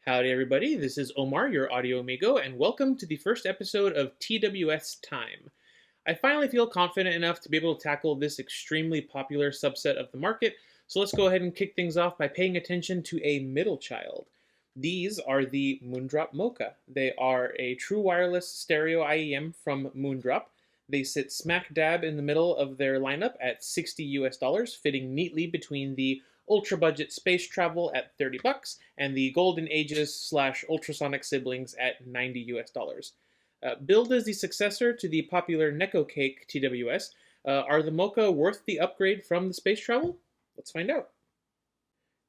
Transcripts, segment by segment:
Howdy everybody, this is Omar, your audio amigo, and welcome to the first episode of TWS Time. I finally feel confident enough to be able to tackle this extremely popular subset of the market, so let's go ahead and kick things off by paying attention to a middle child. These are the Moondrop MOCA. They are a true wireless stereo IEM from Moondrop. They sit smack dab in the middle of their lineup at $60 US, fitting neatly between the ultra budget space travel at $30 and the golden ages slash ultrasonic siblings at $90 US. Billed as the successor to the popular Neko Cake TWS, are the MOCA worth the upgrade from the space travel? Let's find out.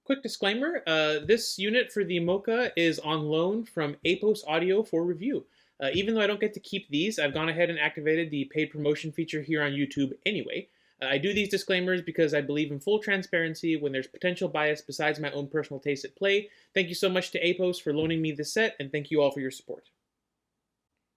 Quick disclaimer, this unit for the MOCA is on loan from Apos Audio for review. Even though I don't get to keep these, I've gone ahead and activated the paid promotion feature here on YouTube anyway. I do these disclaimers because I believe in full transparency when there's potential bias besides my own personal taste at play. Thank you so much to Apos for loaning me this set, and thank you all for your support.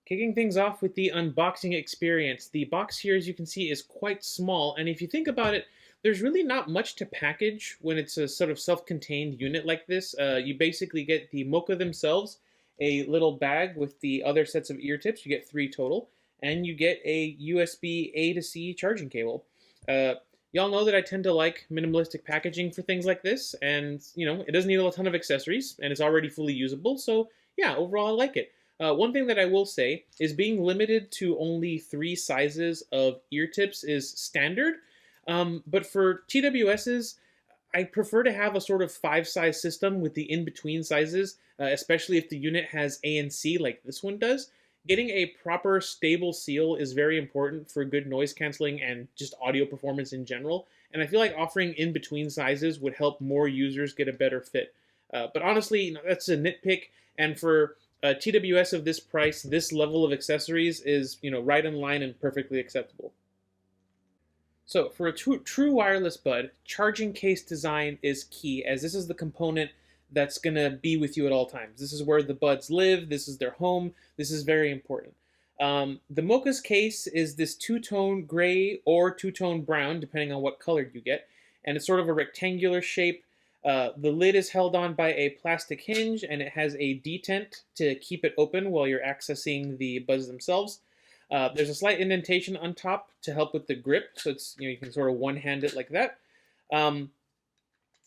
Kicking things off with the unboxing experience. The box here, as you can see, is quite small, and if you think about it, there's really not much to package when it's a sort of self-contained unit like this. You basically get the MOCA themselves, a little bag with the other sets of ear tips. You get 3 total, and you get a USB A to C charging cable. Y'all know that I tend to like minimalistic packaging for things like this, and it doesn't need a ton of accessories, and it's already fully usable, so yeah, overall I like it. One thing that I will say is being limited to only 3 sizes of ear tips is standard, but for TWSs, I prefer to have a sort of 5-size system with the in-between sizes, especially if the unit has A and C like this one does. Getting a proper stable seal is very important for good noise canceling and just audio performance in general, and I feel like offering in-between sizes would help more users get a better fit. But honestly, that's a nitpick, and for a TWS of this price, this level of accessories is right in line and perfectly acceptable. So for a true wireless bud, charging case design is key, as this is the component that's going to be with you at all times. This is where the buds live, this is their home, this is very important. The MOCA's case is this 2-tone gray or 2-tone brown, depending on what color you get, and it's sort of a rectangular shape. The lid is held on by a plastic hinge, and it has a detent to keep it open while you're accessing the buds themselves. There's a slight indentation on top to help with the grip, so it's you can sort of one-hand it like that.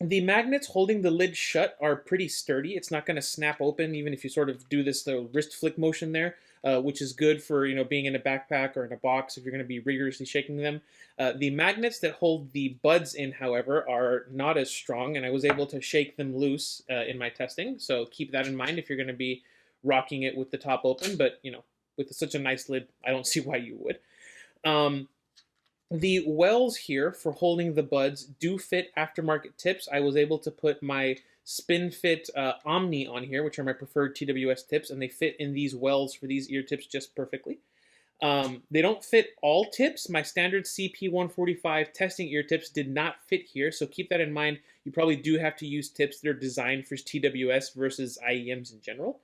The magnets holding the lid shut are pretty sturdy. It's not going to snap open even if you sort of do this wrist flick motion there, which is good for being in a backpack or in a box if you're going to be rigorously shaking them. The magnets that hold the buds in, however, are not as strong, and I was able to shake them loose in my testing, so keep that in mind if you're going to be rocking it with the top open, but with such a nice lid, I don't see why you would. The wells here for holding the buds do fit aftermarket tips. I was able to put my Spinfit Omni on here, which are my preferred TWS tips, and they fit in these wells for these ear tips just perfectly. They don't fit all tips. My standard CP145 testing ear tips did not fit here, so keep that in mind. You probably do have to use tips that are designed for TWS versus IEMs in general.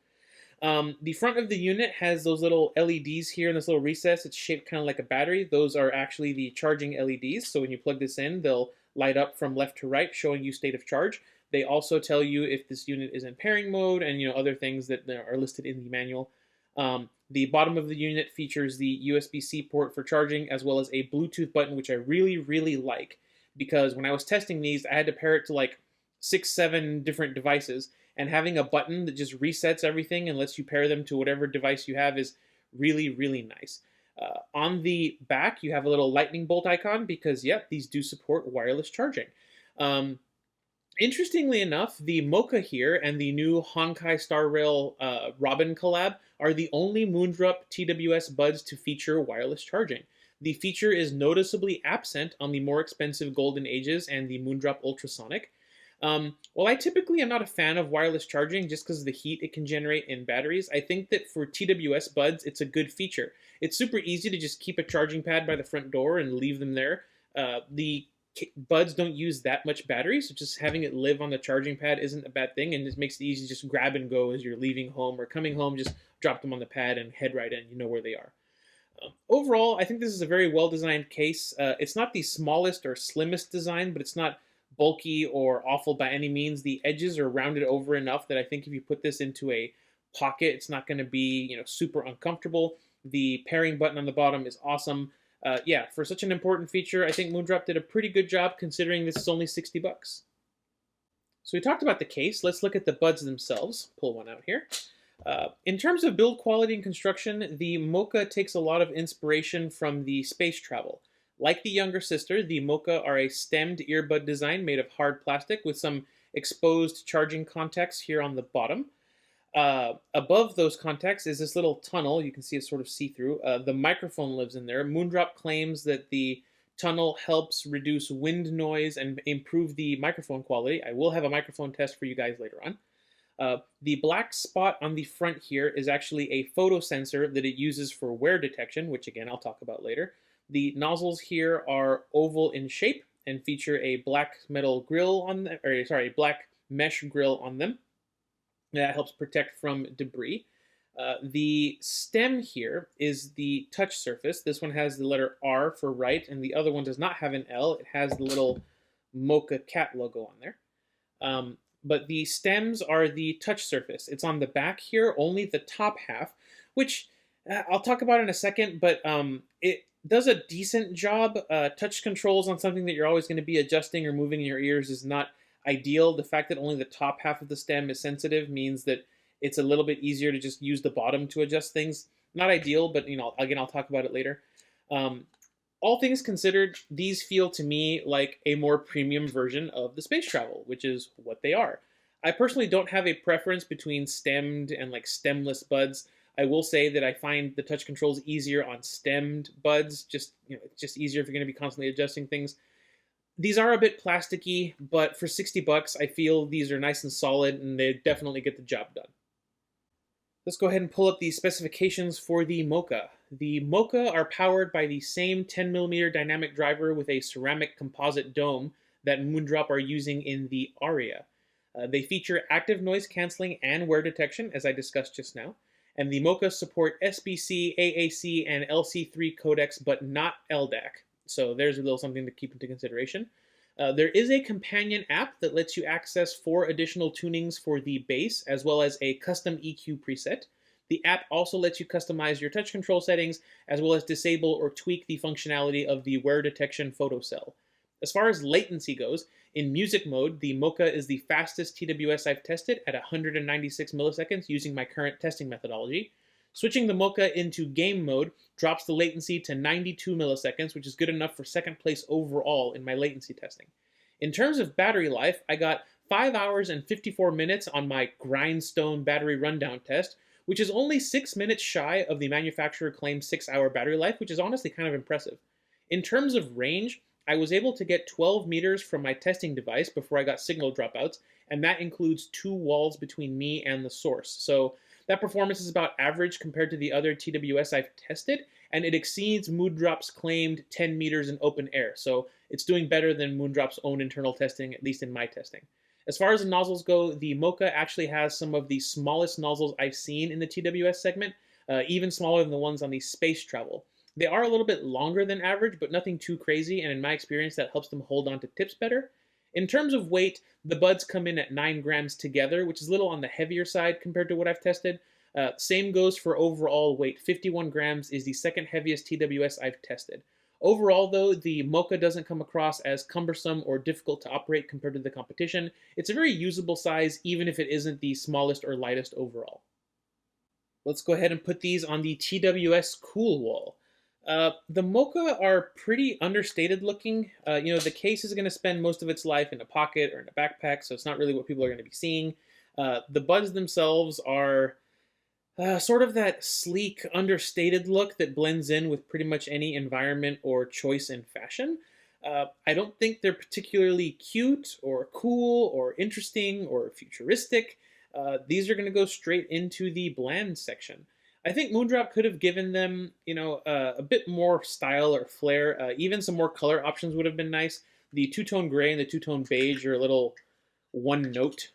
The front of the unit has those little LEDs here in this little recess. It's shaped kind of like a battery. Those are actually the charging LEDs. So when you plug this in, they'll light up from left to right, showing you state of charge. They also tell you if this unit is in pairing mode and other things that are listed in the manual. The bottom of the unit features the USB C port for charging, as well as a Bluetooth button, which I really, really like, because when I was testing these, I had to pair it to like 6-7 different devices. And having a button that just resets everything and lets you pair them to whatever device you have is really, really nice. On the back, you have a little lightning bolt icon because, yep, these do support wireless charging. Interestingly enough, the MOCA here and the new Honkai Star Rail Robin collab are the only Moondrop TWS buds to feature wireless charging. The feature is noticeably absent on the more expensive Golden Ages and the Moondrop Ultrasonic. While I typically am not a fan of wireless charging just because of the heat it can generate in batteries, I think that for TWS buds, it's a good feature. It's super easy to just keep a charging pad by the front door and leave them there. The buds don't use that much battery, so just having it live on the charging pad isn't a bad thing, and it makes it easy to just grab and go as you're leaving home or coming home, just drop them on the pad and head right in. You know where they are. Overall, I think this is a very well-designed case. It's not the smallest or slimmest design, but it's not bulky or awful by any means. The edges are rounded over enough that I think if you put this into a pocket, it's not going to be, super uncomfortable. The pairing button on the bottom is awesome. Yeah, for such an important feature, I think Moondrop did a pretty good job considering this is only 60 bucks. So we talked about the case. Let's look at the buds themselves. Pull one out here. In terms of build quality and construction, the MOCA takes a lot of inspiration from the Space Travel. Like the younger sister, the MOCA are a stemmed earbud design made of hard plastic with some exposed charging contacts here on the bottom. Above those contacts is this little tunnel. You can see it's sort of see-through. The microphone lives in there. Moondrop claims that the tunnel helps reduce wind noise and improve the microphone quality. I will have a microphone test for you guys later on. The black spot on the front here is actually a photo sensor that it uses for wear detection, which again I'll talk about later. The nozzles here are oval in shape and feature a black metal grill on them, or sorry, black mesh grill on them. That helps protect from debris. The stem here is the touch surface. This one has the letter R for right, and the other one does not have an L. It has the little MOCA cat logo on there. But the stems are the touch surface. It's on the back here, only the top half, which I'll talk about in a second, but it does a decent job. Touch controls on something that you're always going to be adjusting or moving in your ears is not ideal. The fact that only the top half of the stem is sensitive means that it's a little bit easier to just use the bottom to adjust things. Not ideal, but again, I'll talk about it later. All things considered, these feel to me like a more premium version of the Space Travel, which is what they are. I personally don't have a preference between stemmed and stemless buds. I will say that I find the touch controls easier on stemmed buds. It's just easier if you're going to be constantly adjusting things. These are a bit plasticky, but for 60 bucks, I feel these are nice and solid, and they definitely get the job done. Let's go ahead and pull up the specifications for the MOCA. The MOCA are powered by the same 10mm dynamic driver with a ceramic composite dome that Moondrop are using in the Aria. They feature active noise canceling and wear detection, as I discussed just now. And the MOCA support SBC, AAC, and LC3 codecs, but not LDAC. So there's a little something to keep into consideration. There is a companion app that lets you access 4 additional tunings for the bass, as well as a custom EQ preset. The app also lets you customize your touch control settings, as well as disable or tweak the functionality of the wear detection photo cell. As far as latency goes, in music mode, the MOCA is the fastest TWS I've tested at 196 milliseconds using my current testing methodology. Switching the MOCA into game mode drops the latency to 92 milliseconds, which is good enough for second place overall in my latency testing. In terms of battery life, I got 5 hours and 54 minutes on my grindstone battery rundown test, which is only 6 minutes shy of the manufacturer claimed 6-hour battery life, which is honestly kind of impressive. In terms of range, I was able to get 12 meters from my testing device before I got signal dropouts, and that includes 2 walls between me and the source. So that performance is about average compared to the other TWS I've tested, and it exceeds Moondrop's claimed 10 meters in open air. So it's doing better than Moondrop's own internal testing, at least in my testing. As far as the nozzles go, the MOCA actually has some of the smallest nozzles I've seen in the TWS segment, even smaller than the ones on the Space Travel. They are a little bit longer than average, but nothing too crazy, and in my experience, that helps them hold on to tips better. In terms of weight, the buds come in at 9 grams together, which is a little on the heavier side compared to what I've tested. Same goes for overall weight. 51 grams is the second heaviest TWS I've tested. Overall, though, the MOCA doesn't come across as cumbersome or difficult to operate compared to the competition. It's a very usable size, even if it isn't the smallest or lightest overall. Let's go ahead and put these on the TWS Cool Wall. The MOCA are pretty understated looking. The case is going to spend most of its life in a pocket or in a backpack, so it's not really what people are going to be seeing. The buds themselves are sort of that sleek, understated look that blends in with pretty much any environment or choice in fashion. I don't think they're particularly cute or cool or interesting or futuristic. These are going to go straight into the bland section. I think Moondrop could have given them, a bit more style or flair. Even some more color options would have been nice. The two-tone gray and the two-tone beige are a little one-note.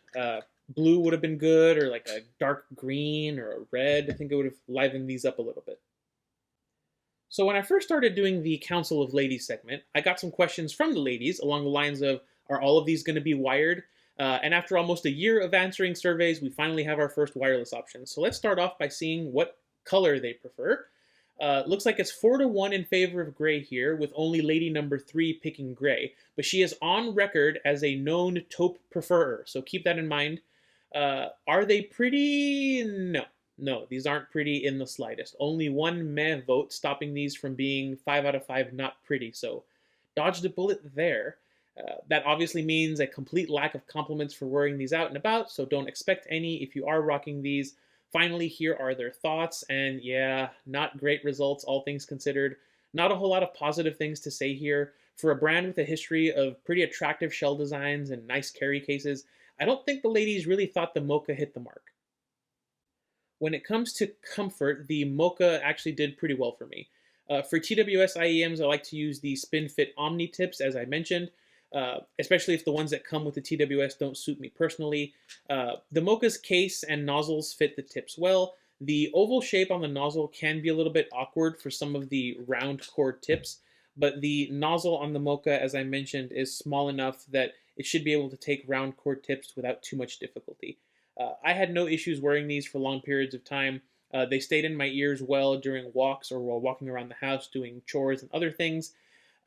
Blue would have been good, or like a dark green or a red. I think it would have livened these up a little bit. So when I first started doing the Council of Ladies segment, I got some questions from the ladies along the lines of, Are all of these going to be wired? And after almost a year of answering surveys, we finally have our first wireless options. So let's start off by seeing what color they prefer. Looks like it's 4-1 in favor of gray here, with only lady number 3 picking gray. But she is on record as a known taupe preferer, so keep that in mind. Are they pretty? No. No, these aren't pretty in the slightest. Only one meh vote stopping these from being 5 out of 5 not pretty, so dodged a bullet there. That obviously means a complete lack of compliments for wearing these out and about, so don't expect any if you are rocking these. Finally, here are their thoughts, and yeah, not great results, all things considered. Not a whole lot of positive things to say here. For a brand with a history of pretty attractive shell designs and nice carry cases, I don't think the ladies really thought the MOCA hit the mark. When it comes to comfort, the MOCA actually did pretty well for me. For TWS IEMs, I like to use the Spinfit Omni tips, as I mentioned, especially if the ones that come with the TWS don't suit me personally. The MOCA's case and nozzles fit the tips well. The oval shape on the nozzle can be a little bit awkward for some of the round core tips, but the nozzle on the MOCA, as I mentioned, is small enough that it should be able to take round core tips without too much difficulty. I had no issues wearing these for long periods of time. They stayed in my ears well during walks or while walking around the house doing chores and other things.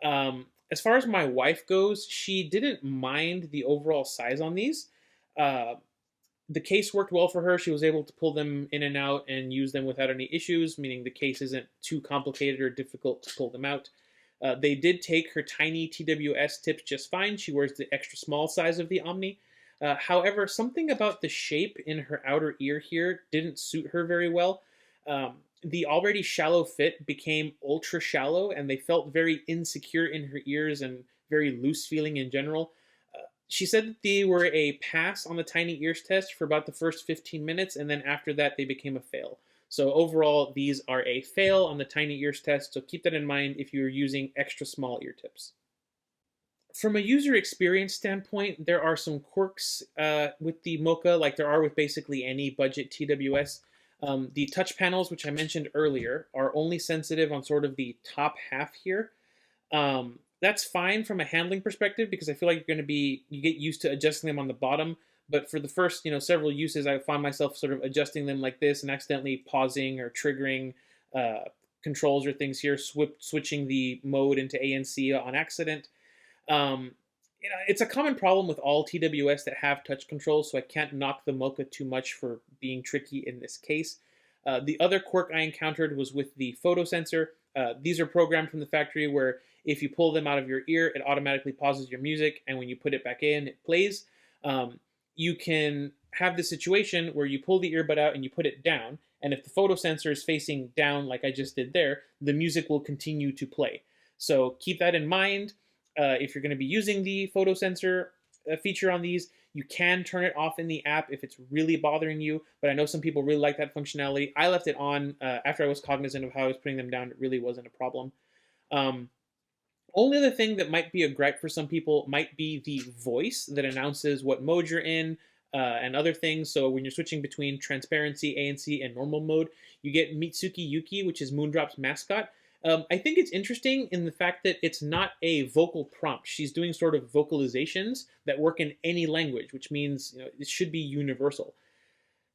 As far as my wife goes, she didn't mind the overall size on these. The case worked well for her. She was able to pull them in and out and use them without any issues, meaning the case isn't too complicated or difficult to pull them out. They did take her tiny TWS tips just fine. She wears the extra small size of the Omni. However, something about the shape in her outer ear here didn't suit her very well. The already shallow fit became ultra shallow, and they felt very insecure in her ears and very loose feeling in general. She said that they were a pass on the tiny ears test for about the first 15 minutes, and then after that they became a fail. So overall, these are a fail on the tiny ears test, so keep that in mind if you're using extra small ear tips. From a user experience standpoint, there are some quirks with the MOCA, like there are with basically any budget TWS. The touch panels, which I mentioned earlier, are only sensitive on sort of the top half here. That's fine from a handling perspective because I feel like you get used to adjusting them on the bottom. But for the first, several uses, I find myself sort of adjusting them like this and accidentally pausing or triggering controls or things here, switching the mode into ANC on accident. It's a common problem with all TWS that have touch controls, so I can't knock the MOCA too much for being tricky in this case. The other quirk I encountered was with the photo sensor. These are programmed from the factory where if you pull them out of your ear, it automatically pauses your music, and when you put it back in, it plays. You can have the situation where you pull the earbud out and you put it down, and if the photo sensor is facing down like I just did there, the music will continue to play. So keep that in mind. If you're going to be using the photo sensor feature on these, you can turn it off in the app if it's really bothering you, but I know some people really like that functionality. I left it on after I was cognizant of how I was putting them down. It really wasn't a problem. Only other thing that might be a gripe for some people might be the voice that announces what mode you're in and other things. So when you're switching between transparency, ANC, and normal mode, you get Mitsuki Yuki, which is Moondrop's mascot. I think it's interesting in the fact that it's not a vocal prompt. She's doing sort of vocalizations that work in any language, which means it should be universal.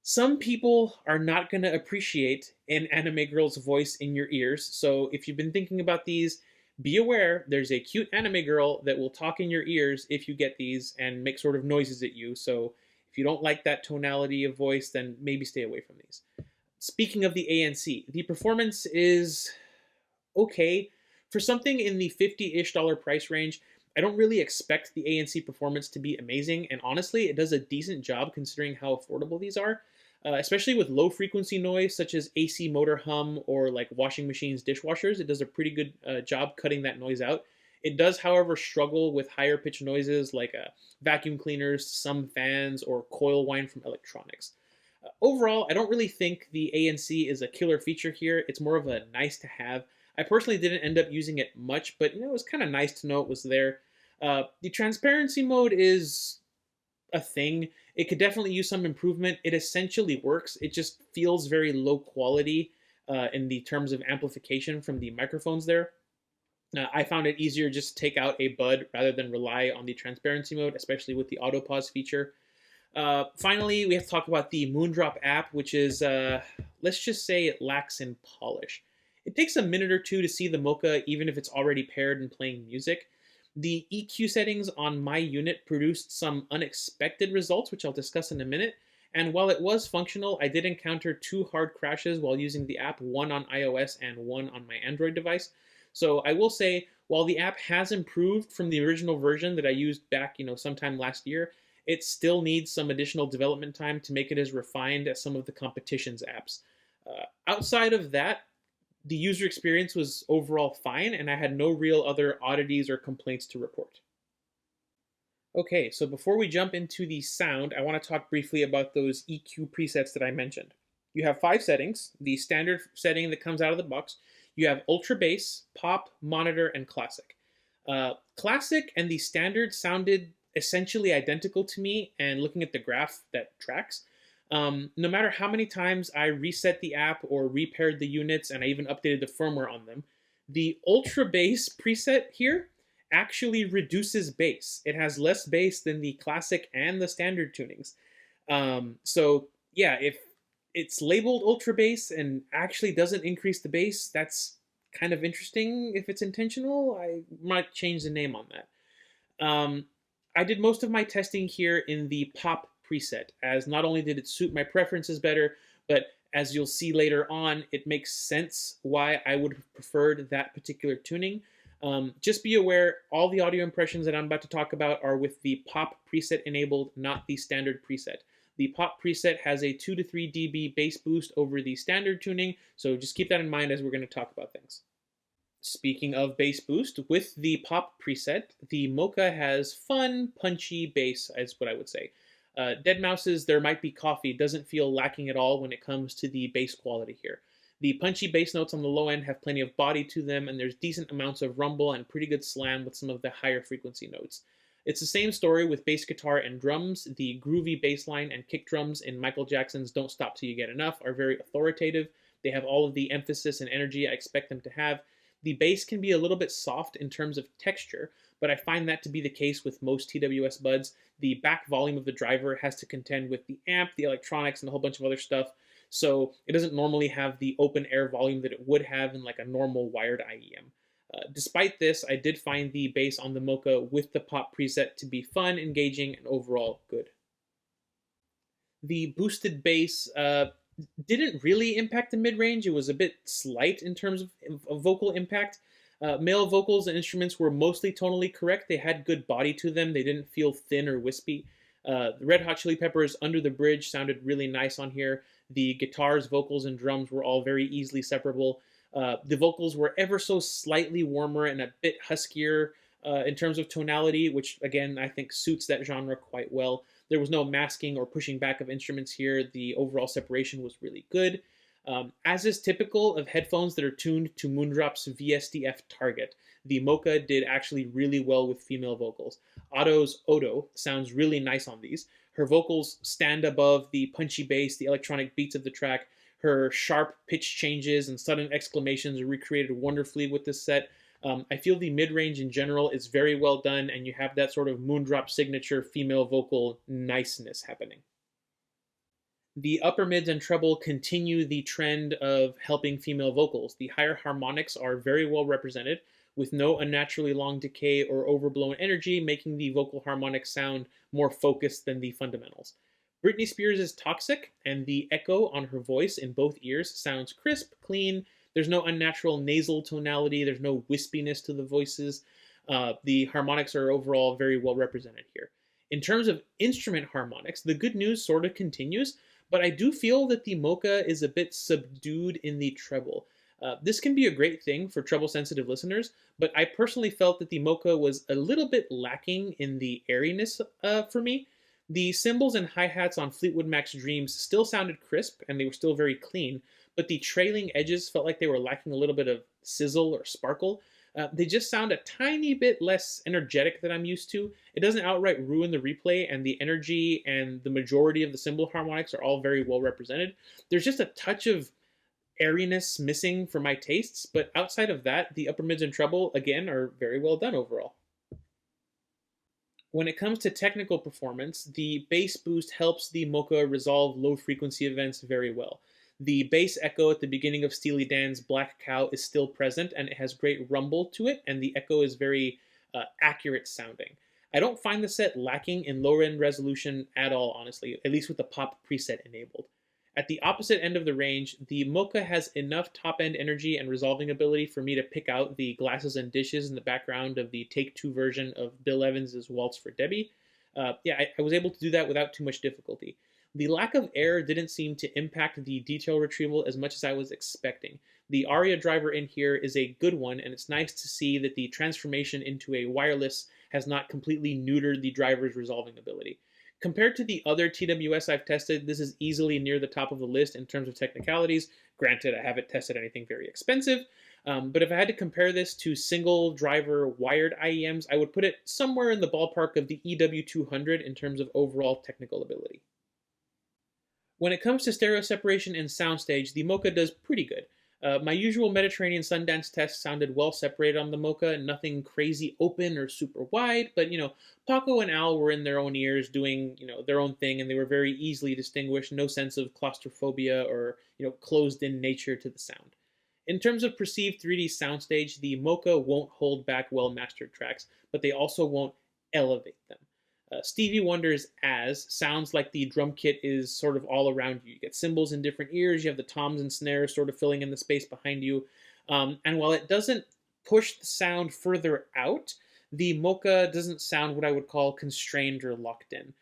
Some people are not going to appreciate an anime girl's voice in your ears, so if you've been thinking about these, be aware there's a cute anime girl that will talk in your ears if you get these and make sort of noises at you, so if you don't like that tonality of voice, then maybe stay away from these. Speaking of the ANC, the performance is okay. For something in the $50-ish price range, I don't really expect the ANC performance to be amazing, and honestly, it does a decent job considering how affordable these are, especially with low frequency noise such as AC motor hum or like washing machines, dishwashers. It does a pretty good job cutting that noise out. It does, however, struggle with higher pitch noises like vacuum cleaners, some fans, or coil whine from electronics. Overall, I don't really think the ANC is a killer feature here. It's more of a nice to have. I personally didn't end up using it much, but it was kind of nice to know it was there. The transparency mode is a thing. It could definitely use some improvement. It essentially works. It just feels very low quality in the terms of amplification from the microphones there. I found it easier just to take out a bud rather than rely on the transparency mode, especially with the auto pause feature. Finally, we have to talk about the Moondrop app, which is, let's just say it lacks in polish. It takes a minute or two to see the Mocha, even if it's already paired and playing music. The EQ settings on my unit produced some unexpected results, which I'll discuss in a minute. And while it was functional, I did encounter two hard crashes while using the app, one on iOS and one on my Android device. So I will say, while the app has improved from the original version that I used back, sometime last year, it still needs some additional development time to make it as refined as some of the competition's apps. Outside of that, the user experience was overall fine, and I had no real other oddities or complaints to report. Okay, so before we jump into the sound, I want to talk briefly about those EQ presets that I mentioned. You have 5 settings: the standard setting that comes out of the box. You have Ultra Bass, Pop, Monitor, and Classic. Classic and the standard sounded essentially identical to me, and looking at the graph that tracks, no matter how many times I reset the app or repaired the units, and I even updated the firmware on them, the Ultra Bass preset here actually reduces bass. It has less bass than the classic and the standard tunings. So yeah, if it's labeled Ultra Bass and actually doesn't increase the bass, that's kind of interesting. If it's intentional, I might change the name on that. I did most of my testing here in the Pop preset, as not only did it suit my preferences better, but as you'll see later on, it makes sense why I would have preferred that particular tuning. Just be aware, all the audio impressions that I'm about to talk about are with the Pop preset enabled, not the standard preset. The Pop preset has a 2 to 3 dB bass boost over the standard tuning, so just keep that in mind as we're going to talk about things. Speaking of bass boost, with the Pop preset, the Mocha has fun, punchy bass, is what I would say. Dead Mouse's There Might Be Coffee doesn't feel lacking at all when it comes to the bass quality here. The punchy bass notes on the low end have plenty of body to them, and there's decent amounts of rumble and pretty good slam with some of the higher frequency notes. It's the same story with bass guitar and drums. The groovy bass line and kick drums in Michael Jackson's Don't Stop Till You Get Enough are very authoritative. They have all of the emphasis and energy I expect them to have. The bass can be a little bit soft in terms of texture, but I find that to be the case with most TWS buds. The back volume of the driver has to contend with the amp, the electronics, and a whole bunch of other stuff, so it doesn't normally have the open air volume that it would have in like a normal wired IEM. Despite this, I did find the bass on the Mocha with the Pop preset to be fun, engaging, and overall good. The boosted bass didn't really impact the mid-range. It was a bit slight in terms of vocal impact. Male vocals and instruments were mostly tonally correct. They had good body to them. They didn't feel thin or wispy. The Red Hot Chili Peppers Under the Bridge sounded really nice on here. The guitars, vocals, and drums were all very easily separable. The vocals were ever so slightly warmer and a bit huskier in terms of tonality, which again I think suits that genre quite well. There was no masking or pushing back of instruments here. The overall separation was really good. As is typical of headphones that are tuned to Moondrop's VSDF target, the Mocha did actually really well with female vocals. Otto's Odo sounds really nice on these. Her vocals stand above the punchy bass, the electronic beats of the track. Her sharp pitch changes and sudden exclamations are recreated wonderfully with this set. I feel the mid-range in general is very well done, and you have that sort of Moondrop signature female vocal niceness happening. The upper mids and treble continue the trend of helping female vocals. The higher harmonics are very well represented, with no unnaturally long decay or overblown energy, making the vocal harmonics sound more focused than the fundamentals. Britney Spears is Toxic, and the echo on her voice in both ears sounds crisp, clean. There's no unnatural nasal tonality. There's no wispiness to the voices. The harmonics are overall very well represented here. In terms of instrument harmonics, the good news sort of continues, but I do feel that the Mocha is a bit subdued in the treble. This can be a great thing for treble-sensitive listeners, but I personally felt that the Mocha was a little bit lacking in the airiness for me. The cymbals and hi-hats on Fleetwood Mac's Dreams still sounded crisp, and they were still very clean, but the trailing edges felt like they were lacking a little bit of sizzle or sparkle. They just sound a tiny bit less energetic than I'm used to. It doesn't outright ruin the replay, and the energy and the majority of the cymbal harmonics are all very well represented. There's just a touch of airiness missing for my tastes, but outside of that, the upper mids and treble, again, are very well done overall. When it comes to technical performance, the bass boost helps the MOCA resolve low frequency events very well. The bass echo at the beginning of Steely Dan's Black Cow is still present, and it has great rumble to it, and the echo is very accurate sounding. I don't find the set lacking in lower end resolution at all, honestly, at least with the pop preset enabled. At the opposite end of the range, the MOCA has enough top-end energy and resolving ability for me to pick out the glasses and dishes in the background of the Take-Two version of Bill Evans' Waltz for Debbie. I was able to do that without too much difficulty. The lack of air didn't seem to impact the detail retrieval as much as I was expecting. The ARIA driver in here is a good one, and it's nice to see that the transformation into a wireless has not completely neutered the driver's resolving ability. Compared to the other TWS I've tested, this is easily near the top of the list in terms of technicalities. Granted, I haven't tested anything very expensive, but if I had to compare this to single driver wired IEMs, I would put it somewhere in the ballpark of the EW200 in terms of overall technical ability. When it comes to stereo separation and soundstage, the MOCA does pretty good. My usual Mediterranean Sundance test sounded well separated on the MOCA, nothing crazy open or super wide, but Paco and Al were in their own ears doing their own thing, and they were very easily distinguished, no sense of claustrophobia or closed-in nature to the sound. In terms of perceived 3D soundstage, the MOCA won't hold back well-mastered tracks, but they also won't elevate them. Stevie Wonder's As sounds like the drum kit is sort of all around you. You get cymbals in different ears, you have the toms and snares sort of filling in the space behind you. And while it doesn't push the sound further out, the MOCA doesn't sound what I would call constrained or locked in.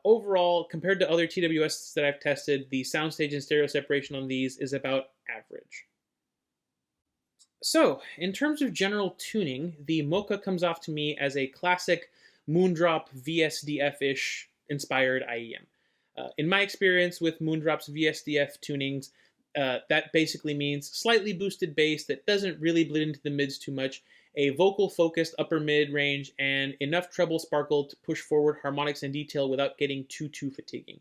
Overall, compared to other TWS that I've tested, the soundstage and stereo separation on these is about average. So, in terms of general tuning, the MOCA comes off to me as a classic Moondrop VSDF-ish inspired IEM. In my experience with Moondrop's VSDF tunings, that basically means slightly boosted bass that doesn't really bleed into the mids too much, a vocal-focused upper mid range, and enough treble sparkle to push forward harmonics and detail without getting too fatiguing.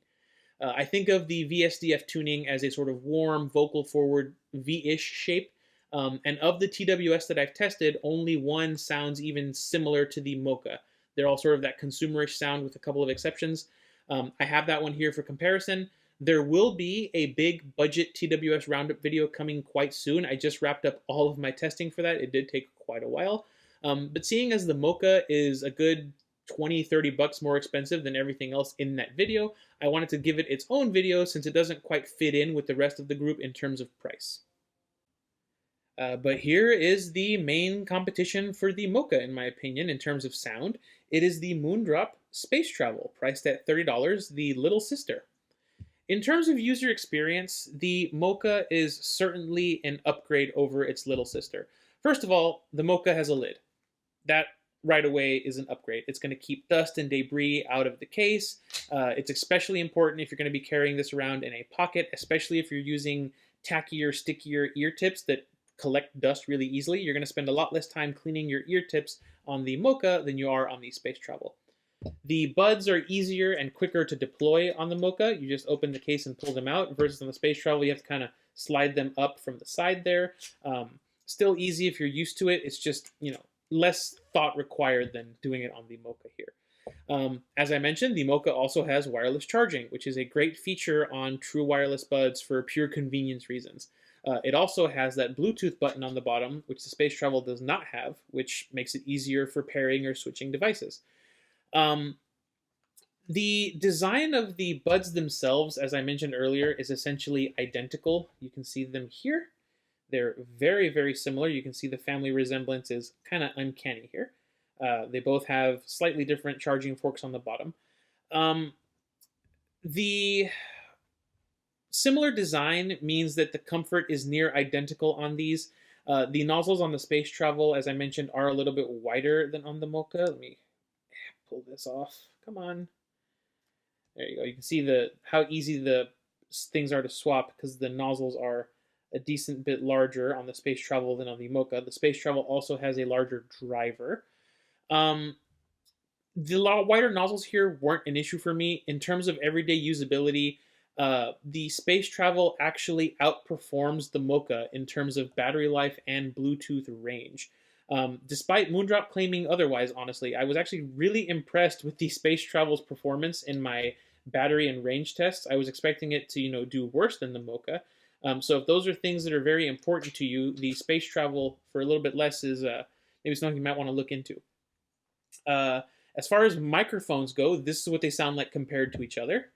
I think of the VSDF tuning as a sort of warm, vocal-forward V-ish shape, and of the TWS that I've tested, only one sounds even similar to the MOCA. They're all sort of that consumerish sound with a couple of exceptions. I have that one here for comparison. There will be a big budget TWS roundup video coming quite soon. I just wrapped up all of my testing for that. It did take quite a while. But seeing as the MOCA is a good $20-30 more expensive than everything else in that video, I wanted to give it its own video since it doesn't quite fit in with the rest of the group in terms of price. But here is the main competition for the MOCA, in my opinion, in terms of sound. It is the Moondrop Space Travel, priced at $30, the little sister. In terms of user experience, the MOCA is certainly an upgrade over its little sister. First of all, the MOCA has a lid. That right away is an upgrade. It's going to keep dust and debris out of the case. It's especially important if you're going to be carrying this around in a pocket, especially if you're using tackier, stickier ear tips that collect dust really easily. You're going to spend a lot less time cleaning your ear tips on the MOCA than you are on the Space Travel. The buds are easier and quicker to deploy on the MOCA. You just open the case and pull them out, versus on the Space Travel, you have to kind of slide them up from the side there. Still easy if you're used to it. It's just, less thought required than doing it on the MOCA here. As I mentioned, the MOCA also has wireless charging, which is a great feature on true wireless buds for pure convenience reasons. It also has that Bluetooth button on the bottom, which the Space Travel does not have, which makes it easier for pairing or switching devices. The design of the buds themselves, as I mentioned earlier, is essentially identical. You can see them here. They're very, very similar. You can see the family resemblance is kind of uncanny here. They both have slightly different charging forks on the bottom. The similar design means that the comfort is near identical on these. The nozzles on the Space Travel, as I mentioned, are a little bit wider than on the MOCA. Let me pull this off. Come on. There you go. You can see how easy the things are to swap because the nozzles are a decent bit larger on the Space Travel than on the MOCA. The Space Travel also has a larger driver. The wider nozzles here weren't an issue for me. In terms of everyday usability, The Space Travel actually outperforms the MOCA in terms of battery life and Bluetooth range. Despite Moondrop claiming otherwise, honestly, I was actually really impressed with the Space Travel's performance in my battery and range tests. I was expecting it to, do worse than the MOCA. So if those are things that are very important to you, the Space Travel for a little bit less is maybe something you might want to look into. As far as microphones go, this is what they sound like compared to each other.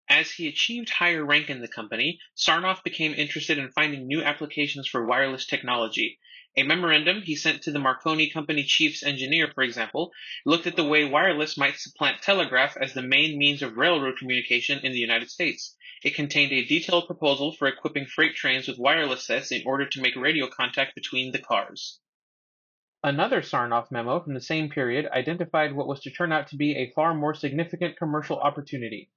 As he achieved higher rank in the company, Sarnoff became interested in finding new applications for wireless technology. A memorandum he sent to the Marconi Company chief's engineer, for example, looked at the way wireless might supplant telegraph as the main means of railroad communication in the United States. It contained a detailed proposal for equipping freight trains with wireless sets in order to make radio contact between the cars. Another Sarnoff memo from the same period identified what was to turn out to be a far more significant commercial opportunity.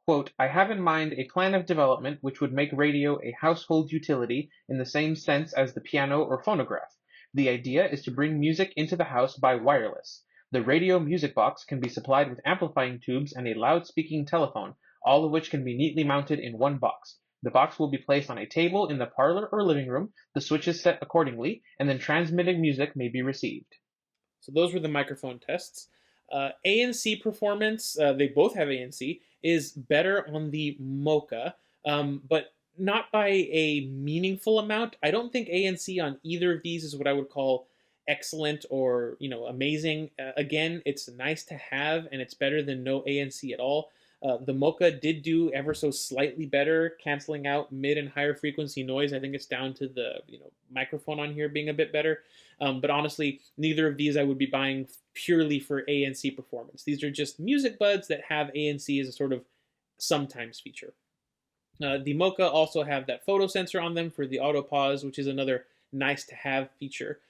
Quote, I have in mind a plan of development which would make radio a household utility in the same sense as the piano or phonograph. The idea is to bring music into the house by wireless. The radio music box can be supplied with amplifying tubes and a loud-speaking telephone, all of which can be neatly mounted in one box. The box will be placed on a table in the parlor or living room, the switches set accordingly, and then transmitted music may be received. So those were the microphone tests. ANC performance, they both have ANC, is better on the MOCA, but not by a meaningful amount. I don't think ANC on either of these is what I would call excellent or amazing. Again, it's nice to have, and it's better than no ANC at all. The MOCA did do ever so slightly better, canceling out mid and higher frequency noise. I think it's down to the microphone on here being a bit better. But honestly, neither of these I would be buying purely for ANC performance. These are just music buds that have ANC as a sort of sometimes feature. The MOCA also have that photo sensor on them for the auto pause, which is another nice to have feature.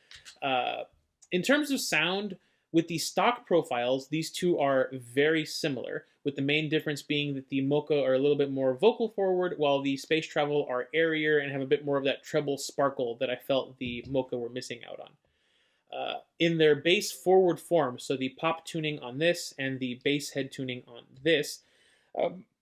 In terms of sound, with the stock profiles, these two are very similar, with the main difference being that the MOCA are a little bit more vocal forward, while the Space Travel are airier and have a bit more of that treble sparkle that I felt the MOCA were missing out on. In their bass forward form, so the pop tuning on this and the bass head tuning on this,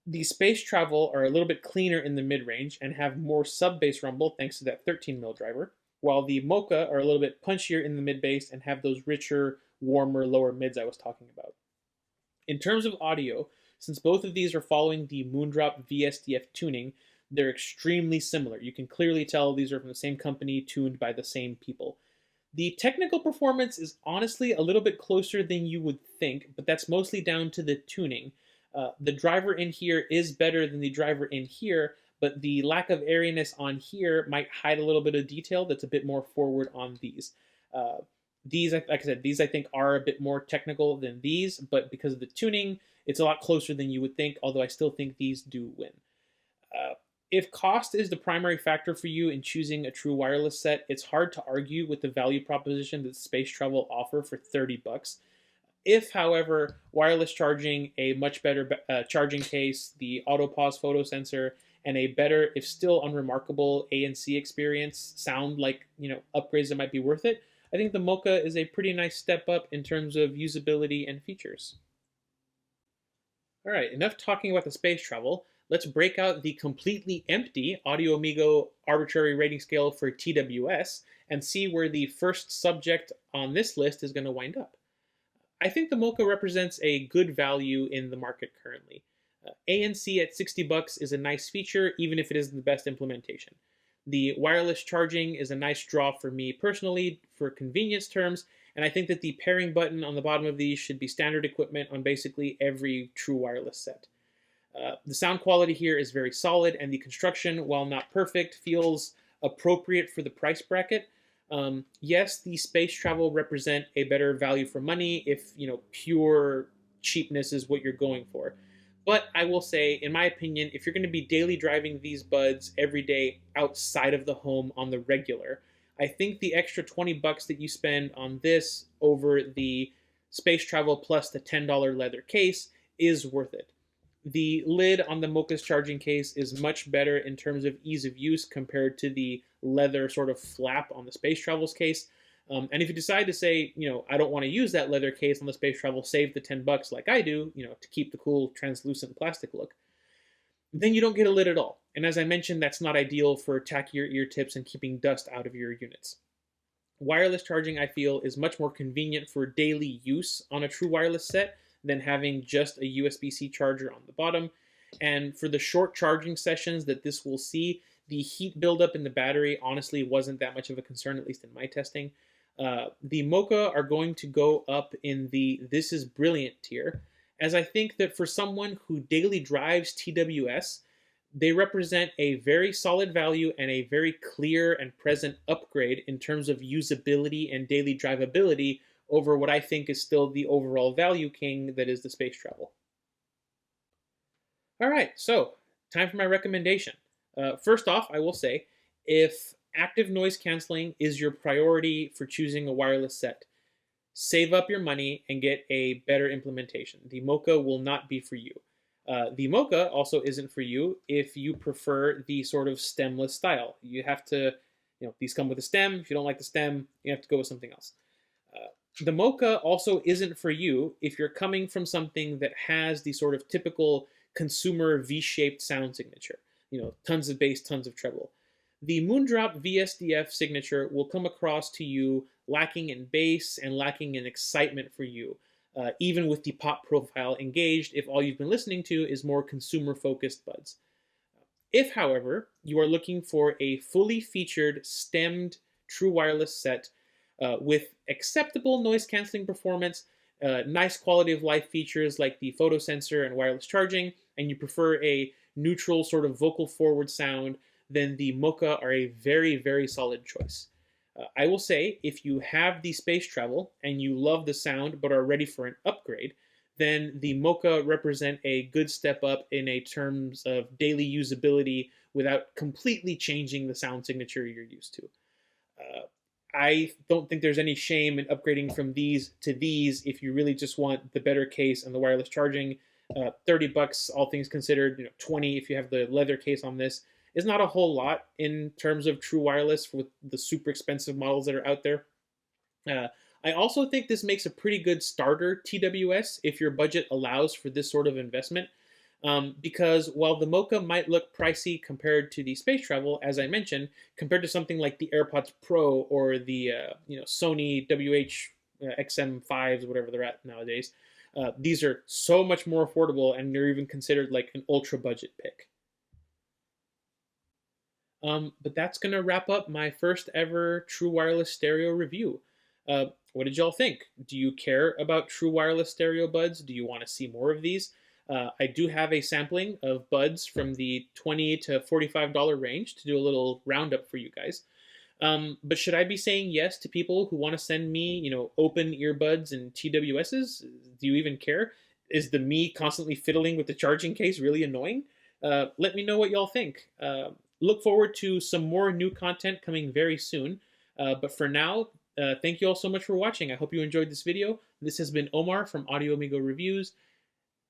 the Space Travel are a little bit cleaner in the mid-range and have more sub-bass rumble thanks to that 13mm driver, while the MOCA are a little bit punchier in the mid-bass and have those richer, warmer lower mids I was talking about. In terms of audio, since both of these are following the Moondrop VSDF tuning, they're extremely similar. You can clearly tell these are from the same company, tuned by the same people. The technical performance is honestly a little bit closer than you would think, but that's mostly down to the tuning. The driver in here is better than the driver in here, but the lack of airiness on here might hide a little bit of detail that's a bit more forward on these. These, like I said, these I think are a bit more technical than these, but because of the tuning, it's a lot closer than you would think, although I still think these do win. If cost is the primary factor for you in choosing a true wireless set, it's hard to argue with the value proposition that Space Travel offer for $30. If, however, wireless charging, a much better charging case, the auto pause photo sensor, and a better, if still unremarkable, ANC experience sound like upgrades that might be worth it, I think the MOCA is a pretty nice step up in terms of usability and features. All right, enough talking about the Space Travel. Let's break out the completely empty Audio Amigo arbitrary rating scale for TWS and see where the first subject on this list is going to wind up. I think the MOCA represents a good value in the market currently. ANC at $60 is a nice feature, even if it isn't the best implementation. The wireless charging is a nice draw for me personally for convenience terms, and I think that the pairing button on the bottom of these should be standard equipment on basically every true wireless set. The sound quality here is very solid, and the construction, while not perfect, feels appropriate for the price bracket. Yes, the Space Travel represent a better value for money if pure cheapness is what you're going for. But I will say, in my opinion, if you're going to be daily driving these buds every day outside of the home on the regular, I think the extra $20 that you spend on this over the Space Travel plus the $10 leather case is worth it. The lid on the MOCA's charging case is much better in terms of ease of use compared to the leather sort of flap on the Space Travel's case. And if you decide to say, I don't want to use that leather case on the Space Travel, save the $10 like I do, to keep the cool translucent plastic look. then you don't get a lid at all. And as I mentioned, that's not ideal for tackier ear tips and keeping dust out of your units. Wireless charging, I feel, is much more convenient for daily use on a true wireless set than having just a USB-C charger on the bottom. And for the short charging sessions that this will see, the heat buildup in the battery honestly wasn't that much of a concern, at least in my testing. The MOCA are going to go up in the "this is brilliant" tier, as I think that for someone who daily drives TWS, they represent a very solid value and a very clear and present upgrade in terms of usability and daily drivability over what I think is still the overall value king that is the space travel. All right, so time for my recommendation. First off, I will say, if active noise canceling is your priority for choosing a wireless set, save up your money and get a better implementation. The MOCA will not be for you. The MOCA also isn't for you if you prefer the sort of stemless style. You have to, these come with a stem. If you don't like the stem, you have to go with something else. The MOCA also isn't for you if you're coming from something that has the sort of typical consumer V-shaped sound signature. Tons of bass, tons of treble. The Moondrop VSDF signature will come across to you lacking in bass and lacking in excitement for you, even with the pop profile engaged if all you've been listening to is more consumer-focused buds. If, however, you are looking for a fully featured stemmed true wireless set with acceptable noise-canceling performance, nice quality of life features like the photo sensor and wireless charging, and you prefer a neutral sort of vocal forward sound, then the MOCA are a very, very solid choice. I will say, if you have the space travel and you love the sound but are ready for an upgrade, then the MOCA represent a good step up in terms of daily usability without completely changing the sound signature you're used to. I don't think there's any shame in upgrading from these to these if you really just want the better case and the wireless charging. $30, all things considered, $20 if you have the leather case on this, is not a whole lot in terms of true wireless with the super expensive models that are out there. I also think this makes a pretty good starter TWS if your budget allows for this sort of investment. Because while the MOCA might look pricey compared to the space travel, as I mentioned, compared to something like the AirPods Pro or the Sony WH-XM5s, whatever they're at nowadays, these are so much more affordable, and they're even considered like an ultra budget pick. But that's going to wrap up my first ever true wireless stereo review. What did y'all think? Do you care about true wireless stereo buds? Do you want to see more of these? I do have a sampling of buds from the $20 to $45 range to do a little roundup for you guys. But should I be saying yes to people who want to send me, open earbuds and TWSs? Do you even care? Is the me constantly fiddling with the charging case really annoying? Let me know what y'all think. Look forward to some more new content coming very soon. But for now, thank you all so much for watching. I hope you enjoyed this video. This has been Omar from Audio Amigo Reviews,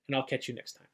and I'll catch you next time.